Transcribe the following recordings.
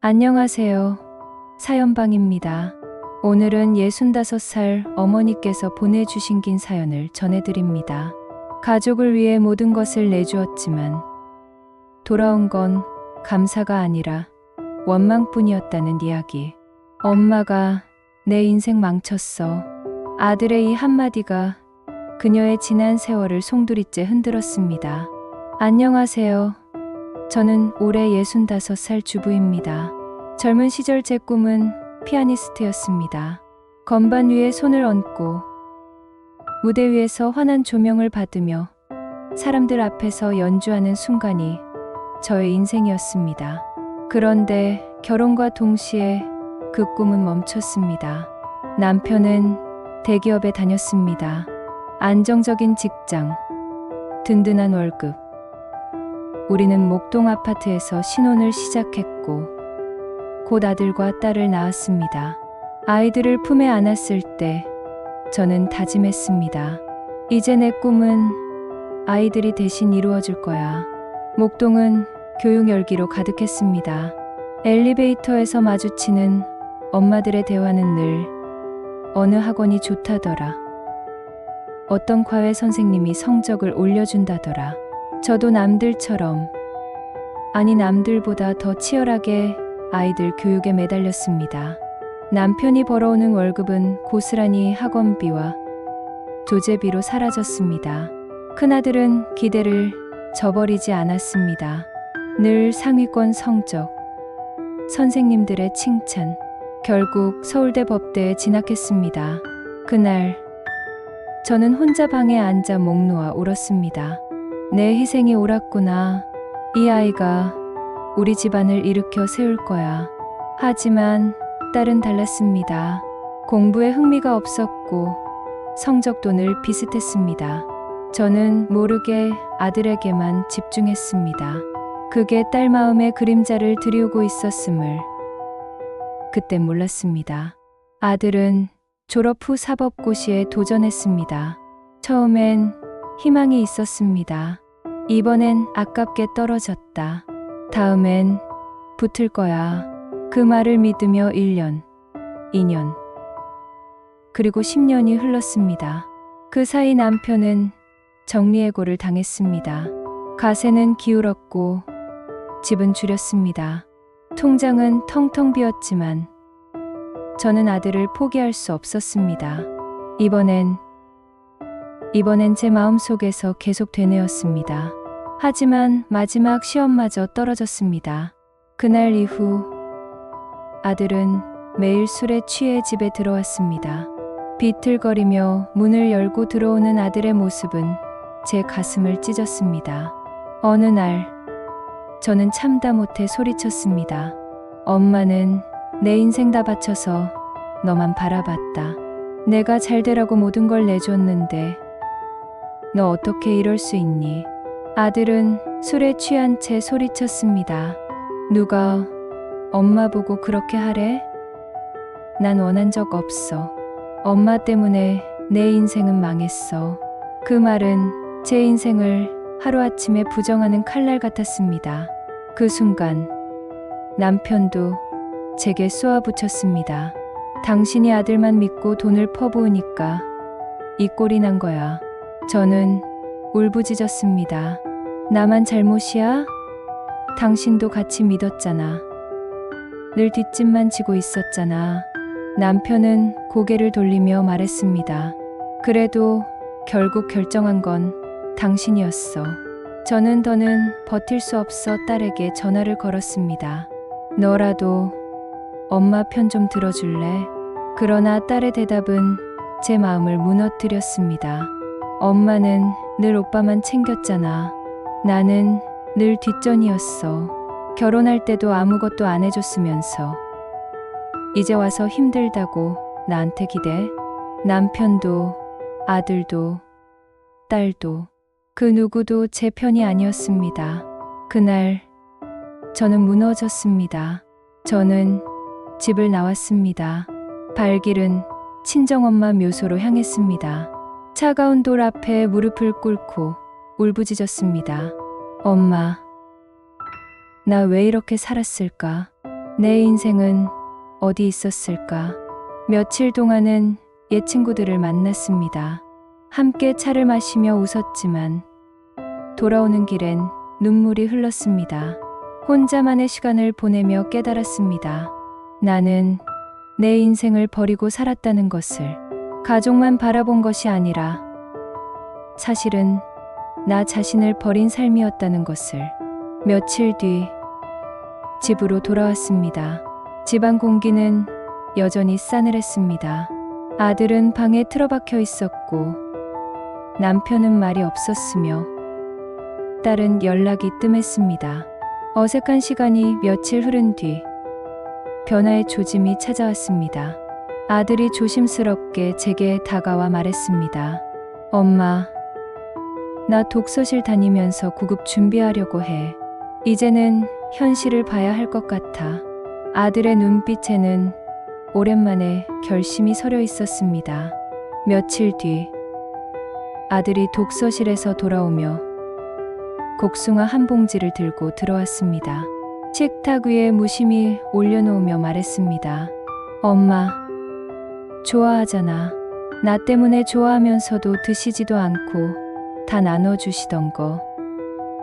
안녕하세요. 사연방입니다. 오늘은 65살 어머니께서 보내주신 긴 사연을 전해드립니다. 가족을 위해 모든 것을 내주었지만 돌아온 건 감사가 아니라 원망뿐이었다는 이야기. 엄마가 내 인생 망쳤어. 아들의 이 한마디가 그녀의 지난 세월을 송두리째 흔들었습니다. 안녕하세요. 저는 올해 65살 주부입니다. 젊은 시절 제 꿈은 피아니스트였습니다. 건반 위에 손을 얹고 무대 위에서 환한 조명을 받으며 사람들 앞에서 연주하는 순간이 저의 인생이었습니다. 그런데 결혼과 동시에 그 꿈은 멈췄습니다. 남편은 대기업에 다녔습니다. 안정적인 직장, 든든한 월급. 우리는 목동 아파트에서 신혼을 시작했고 곧 아들과 딸을 낳았습니다. 아이들을 품에 안았을 때 저는 다짐했습니다. 이제 내 꿈은 아이들이 대신 이루어줄 거야. 목동은 교육 열기로 가득했습니다. 엘리베이터에서 마주치는 엄마들의 대화는 늘 어느 학원이 좋다더라. 어떤 과외 선생님이 성적을 올려준다더라. 저도 남들처럼, 아니 남들보다 더 치열하게 아이들 교육에 매달렸습니다. 남편이 벌어오는 월급은 고스란히 학원비와 조제비로 사라졌습니다. 큰아들은 기대를 저버리지 않았습니다. 늘 상위권 성적, 선생님들의 칭찬, 결국 서울대 법대에 진학했습니다. 그날 저는 혼자 방에 앉아 목 놓아 울었습니다. 내 희생이 옳았구나. 이 아이가 우리 집안을 일으켜 세울 거야. 하지만 딸은 달랐습니다. 공부에 흥미가 없었고 성적도 늘 비슷했습니다. 저는 모르게 아들에게만 집중했습니다. 그게 딸 마음의 그림자를 드리우고 있었음을 그땐 몰랐습니다. 아들은 졸업 후 사법고시에 도전했습니다. 처음엔 희망이 있었습니다. 이번엔 아깝게 떨어졌다. 다음엔 붙을 거야. 그 말을 믿으며 1년, 2년, 그리고 10년이 흘렀습니다. 그 사이 남편은 정리해고를 당했습니다. 가세는 기울었고 집은 줄였습니다. 통장은 텅텅 비었지만 저는 아들을 포기할 수 없었습니다. 이번엔 제 마음속에서 계속 되뇌었습니다. 하지만 마지막 시험마저 떨어졌습니다. 그날 이후 아들은 매일 술에 취해 집에 들어왔습니다. 비틀거리며 문을 열고 들어오는 아들의 모습은 제 가슴을 찢었습니다. 어느 날 저는 참다 못해 소리쳤습니다. 엄마는 내 인생 다 바쳐서 너만 바라봤다. 내가 잘 되라고 모든 걸 내줬는데 너 어떻게 이럴 수 있니? 아들은 술에 취한 채 소리쳤습니다. 누가 엄마 보고 그렇게 하래? 난 원한 적 없어. 엄마 때문에 내 인생은 망했어. 그 말은 제 인생을 하루아침에 부정하는 칼날 같았습니다. 그 순간 남편도 제게 쏘아붙였습니다. 당신이 아들만 믿고 돈을 퍼부으니까 이 꼴이 난 거야. 저는 울부짖었습니다. 나만 잘못이야? 당신도 같이 믿었잖아. 늘 뒷짐만 지고 있었잖아. 남편은 고개를 돌리며 말했습니다. 그래도 결국 결정한 건 당신이었어. 저는 더는 버틸 수 없어 딸에게 전화를 걸었습니다. 너라도 엄마 편 좀 들어줄래? 그러나 딸의 대답은 제 마음을 무너뜨렸습니다. 엄마는 늘 오빠만 챙겼잖아. 나는 늘 뒷전이었어. 결혼할 때도 아무것도 안 해줬으면서 이제 와서 힘들다고 나한테 기대? 남편도 아들도 딸도 그 누구도 제 편이 아니었습니다. 그날 저는 무너졌습니다. 저는 집을 나왔습니다. 발길은 친정엄마 묘소로 향했습니다. 차가운 돌 앞에 무릎을 꿇고 울부짖었습니다. 엄마, 나 왜 이렇게 살았을까? 내 인생은 어디 있었을까? 며칠 동안은 옛 친구들을 만났습니다. 함께 차를 마시며 웃었지만 돌아오는 길엔 눈물이 흘렀습니다. 혼자만의 시간을 보내며 깨달았습니다. 나는 내 인생을 버리고 살았다는 것을. 가족만 바라본 것이 아니라 사실은 나 자신을 버린 삶이었다는 것을. 며칠 뒤 집으로 돌아왔습니다. 집안 공기는 여전히 싸늘했습니다. 아들은 방에 틀어박혀 있었고 남편은 말이 없었으며 딸은 연락이 뜸했습니다. 어색한 시간이 며칠 흐른 뒤 변화의 조짐이 찾아왔습니다. 아들이 조심스럽게 제게 다가와 말했습니다. 엄마, 나 독서실 다니면서 구급 준비하려고 해. 이제는 현실을 봐야 할 것 같아. 아들의 눈빛에는 오랜만에 결심이 서려 있었습니다. 며칠 뒤 아들이 독서실에서 돌아오며 복숭아 한 봉지를 들고 들어왔습니다. 식탁 위에 무심히 올려놓으며 말했습니다. 엄마, 좋아하잖아. 나 때문에 좋아하면서도 드시지도 않고 다 나눠주시던 거.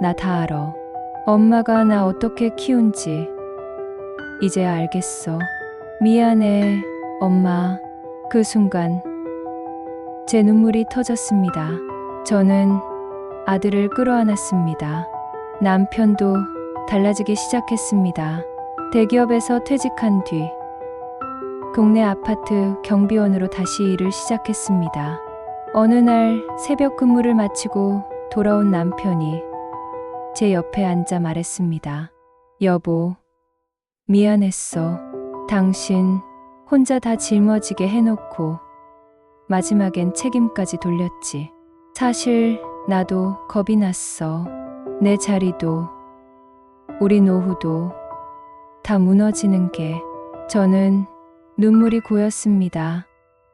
나 다 알아. 엄마가 나 어떻게 키운지 이제야 알겠어. 미안해, 엄마. 그 순간 제 눈물이 터졌습니다. 저는 아들을 끌어안았습니다. 남편도 달라지기 시작했습니다. 대기업에서 퇴직한 뒤 동네 아파트 경비원으로 다시 일을 시작했습니다. 어느 날 새벽 근무를 마치고 돌아온 남편이 제 옆에 앉아 말했습니다. 여보, 미안했어. 당신 혼자 다 짊어지게 해놓고 마지막엔 책임까지 돌렸지. 사실 나도 겁이 났어. 내 자리도 우리 노후도 다 무너지는 게. 저는 눈물이 고였습니다.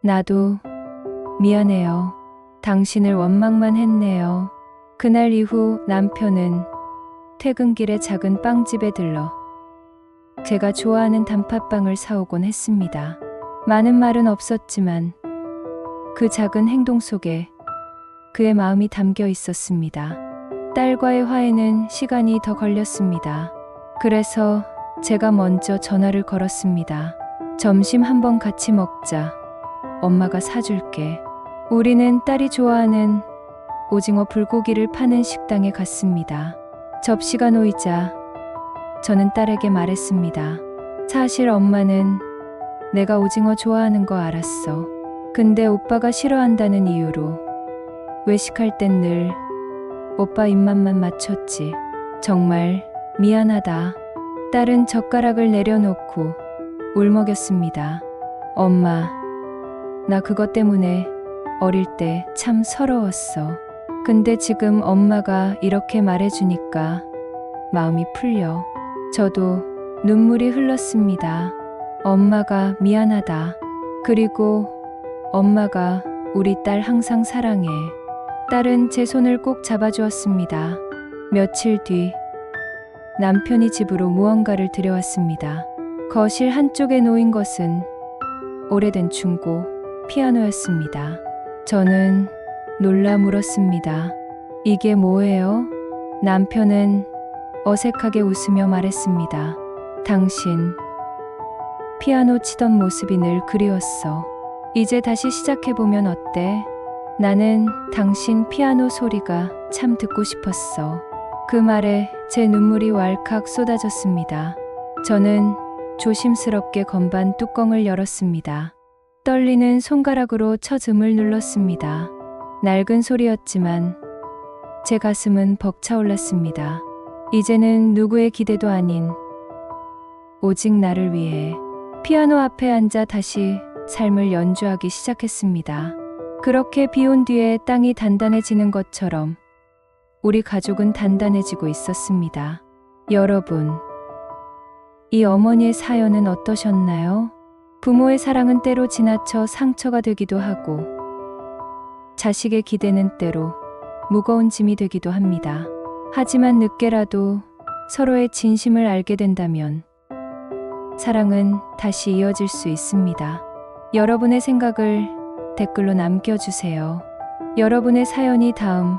나도 미안해요. 당신을 원망만 했네요. 그날 이후 남편은 퇴근길에 작은 빵집에 들러 제가 좋아하는 단팥빵을 사오곤 했습니다. 많은 말은 없었지만 그 작은 행동 속에 그의 마음이 담겨 있었습니다. 딸과의 화해는 시간이 더 걸렸습니다. 그래서 제가 먼저 전화를 걸었습니다. 점심 한번 같이 먹자. 엄마가 사줄게. 우리는 딸이 좋아하는 오징어 불고기를 파는 식당에 갔습니다. 접시가 놓이자 저는 딸에게 말했습니다. 사실 엄마는 내가 오징어 좋아하는 거 알았어. 근데 오빠가 싫어한다는 이유로 외식할 땐 늘 오빠 입맛만 맞췄지. 정말 미안하다. 딸은 젓가락을 내려놓고 울먹였습니다. 엄마, 나 그것 때문에 어릴 때 참 서러웠어. 근데 지금 엄마가 이렇게 말해주니까 마음이 풀려. 저도 눈물이 흘렀습니다. 엄마가 미안하다. 그리고 엄마가 우리 딸 항상 사랑해. 딸은 제 손을 꼭 잡아주었습니다. 며칠 뒤 남편이 집으로 무언가를 들여왔습니다. 거실 한쪽에 놓인 것은 오래된 중고 피아노였습니다. 저는 놀라 물었습니다. 이게 뭐예요? 남편은 어색하게 웃으며 말했습니다. 당신 피아노 치던 모습이 늘 그리웠어. 이제 다시 시작해보면 어때? 나는 당신 피아노 소리가 참 듣고 싶었어. 그 말에 제 눈물이 왈칵 쏟아졌습니다. 저는 조심스럽게 건반 뚜껑을 열었습니다. 떨리는 손가락으로 첫 음을 눌렀습니다. 낡은 소리였지만 제 가슴은 벅차올랐습니다. 이제는 누구의 기대도 아닌 오직 나를 위해 피아노 앞에 앉아 다시 삶을 연주하기 시작했습니다. 그렇게 비온 뒤에 땅이 단단해지는 것처럼 우리 가족은 단단해지고 있었습니다. 여러분, 이 어머니의 사연은 어떠셨나요? 부모의 사랑은 때로 지나쳐 상처가 되기도 하고 자식의 기대는 때로 무거운 짐이 되기도 합니다. 하지만 늦게라도 서로의 진심을 알게 된다면 사랑은 다시 이어질 수 있습니다. 여러분의 생각을 댓글로 남겨주세요. 여러분의 사연이 다음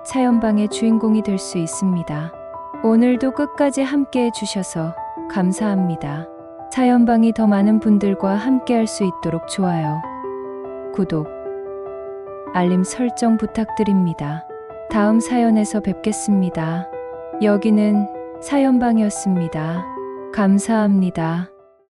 사연방의 주인공이 될 수 있습니다. 오늘도 끝까지 함께 해주셔서 감사합니다. 사연방이 더 많은 분들과 함께 할 수 있도록 좋아요, 구독, 알림 설정 부탁드립니다. 다음 사연에서 뵙겠습니다. 여기는 사연방이었습니다. 감사합니다.